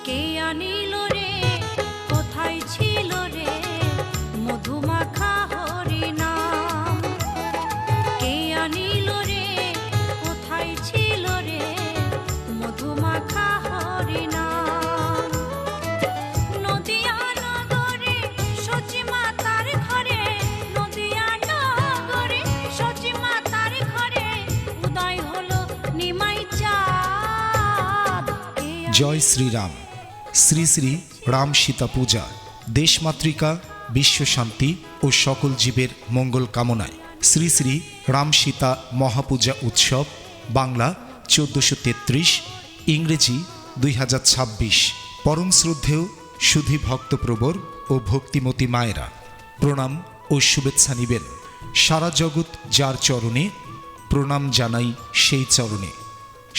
কে আনিল রে, কোথায় ছিল রে মধুমাখা হরিনাম? কে আনিল রে, কোথায় ছিল রে মধুমাখা হরিনাম? নদিয়া নগরে সচিমাতার ঘরে, নদিয়া নগরে সচিমাতার ঘরে উদয় হলো নিমাই চাঁদ। জয় শ্রীরাম। শ্রী শ্রী রাম সীতা পূজা দেশমাতৃকা, বিশ্ব শান্তি ও সকল জীবের মঙ্গল কামনায় শ্রী শ্রী রাম সীতা মহাপূজা উৎসব, বাংলা 1433, ইংরেজি 2026। পরম শ্রদ্ধেয় সুধী ভক্তপ্রবর ও ভক্তিমতী মায়েরা, প্রণাম ও শুভেচ্ছা নিবেন। সারা জগৎ যার চরণে, প্রণাম জানাই সেই চরণে।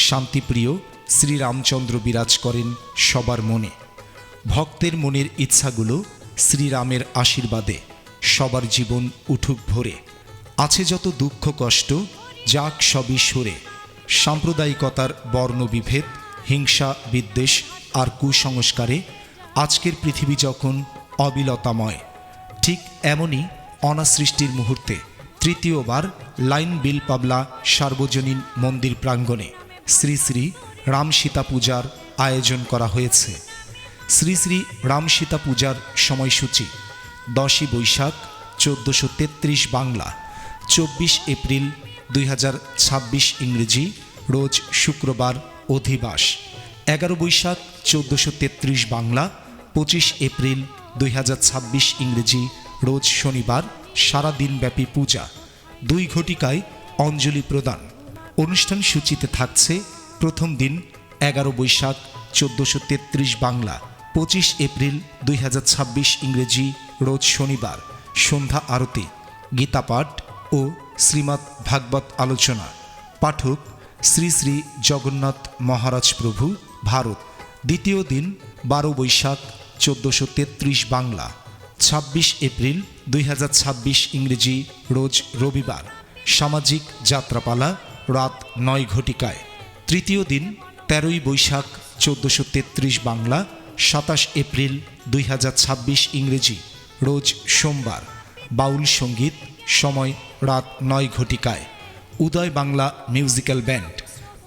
শান্তিপ্রিয় শ্রীরামচন্দ্র বিরাজ করেন সবার মনে। ভক্তের মনের ইচ্ছাগুলো শ্রীরামের আশীর্বাদে সবার জীবন উঠুক ভরে। আছে যত দুঃখ কষ্ট, যাক সবই সরে। সাম্প্রদায়িকতার বর্ণবিভেদ, হিংসা বিদ্বেষ আর কুসংস্কারে আজকের পৃথিবী যখন অবিলতাময়, ঠিক এমনই অনাসৃষ্টির মুহূর্তে তৃতীয়বার লাইন বিল পাবলা সার্বজনীন মন্দির প্রাঙ্গণে শ্রী শ্রী রাম সীতা পূজার আয়োজন করা হয়েছে। শ্রী শ্রী রাম সীতা পূজার সময়সূচি 10ই বৈশাখ 1433 বাংলা, 24 এপ্রিল 2026 ইংরেজি, রোজ শুক্রবার অধিবাস। 11 বৈশাখ 1433 বাংলা, 25 এপ্রিল 2026 ইংরেজি, রোজ শনিবার সারা দিনব্যাপী পূজা। 2 ঘটিকায় অঞ্জলি প্রদান। অনুষ্ঠান সূচিতে থাকছে প্রথম দিন 11 বৈশাখ 1433 বাংলা, 25 এপ্রিল 2026 ইংরেজি, রোজ শনিবার সন্ধ্যা আরতি, গীতাপাঠ ও শ্রীমদ্ ভাগবত আলোচনা। পাঠক শ্রী শ্রী জগন্নাথ মহারাজ প্রভু, ভারত। দ্বিতীয় দিন 12 বৈশাখ 1433 বাংলা, 26 এপ্রিল 2026 ইংরেজি, রোজ রবিবার সামাজিক যাত্রাপালা রাত 9 ঘটিকায়। তৃতীয় দিন 13ই বৈশাখ 1433 বাংলা, 27 এপ্রিল 2026 ইংরেজি, রোজ সোমবার বাউল সঙ্গীত, সময় রাত 9 ঘটিকায়। উদয় বাংলা মিউজিক্যাল ব্যান্ড।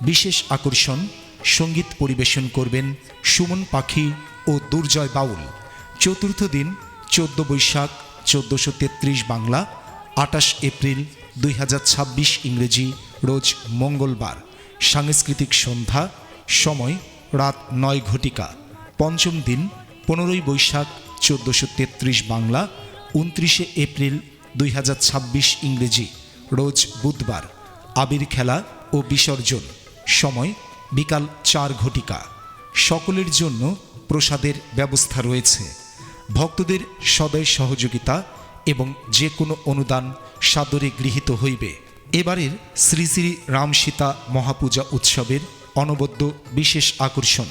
বিশেষ আকর্ষণ, সঙ্গীত পরিবেশন করবেন সুমন পাখি ও দুর্জয় বাউল। চতুর্থ দিন 14 বৈশাখ 1433 বাংলা, 28 এপ্রিল 2026 ইংরেজি, রোজ মঙ্গলবার সাংস্কৃতিক সন্ধ্যা, সময় রাত 9 ঘটিকা। পঞ্চম দিন 15ই বৈশাখ 1433 বাংলা, 29 এপ্রিল 2026 ইংরেজি, রোজ বুধবার আবির খেলা ও বিসর্জন, সময় বিকাল 4 ঘটিকা। সকলের জন্য প্রসাদের ব্যবস্থা রয়েছে। ভক্তদের সদয় সহযোগিতা এবং যে কোনো অনুদান সাদরে গৃহীত হইবে। এবারের শ্রী শ্রী রাম সীতা মহাপূজা উৎসবের অনবদ্য বিশেষ আকর্ষণ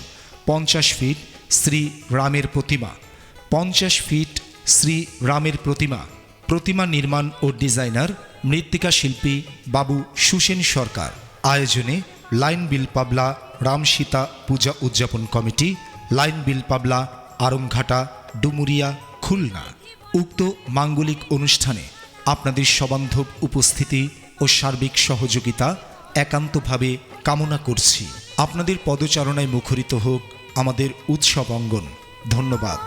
50 ফিট শ্রী রামের প্রতিমা। 50 ফিট শ্রী রামের প্রতিমা। প্রতিমা নির্মাণ ও ডিজাইনার মৃত্তিকা শিল্পী বাবু সুসেন সরকার। আয়োজনে লাইন বিল পাবলা রাম সীতা পূজা উদযাপন কমিটি, লাইন বিল পাবলা, আরংঘাটা, ডুমুরিয়া, খুলনা। উক্ত মাঙ্গলিক অনুষ্ঠানে আপনাদের সবান্ধব উপস্থিতি ও সার্বিক সহযোগিতা একান্তভাবে কামনা করছি। আপনাদের পদচারণায় মুখরিত হোক আমাদের উৎসব অঙ্গন। ধন্যবাদ।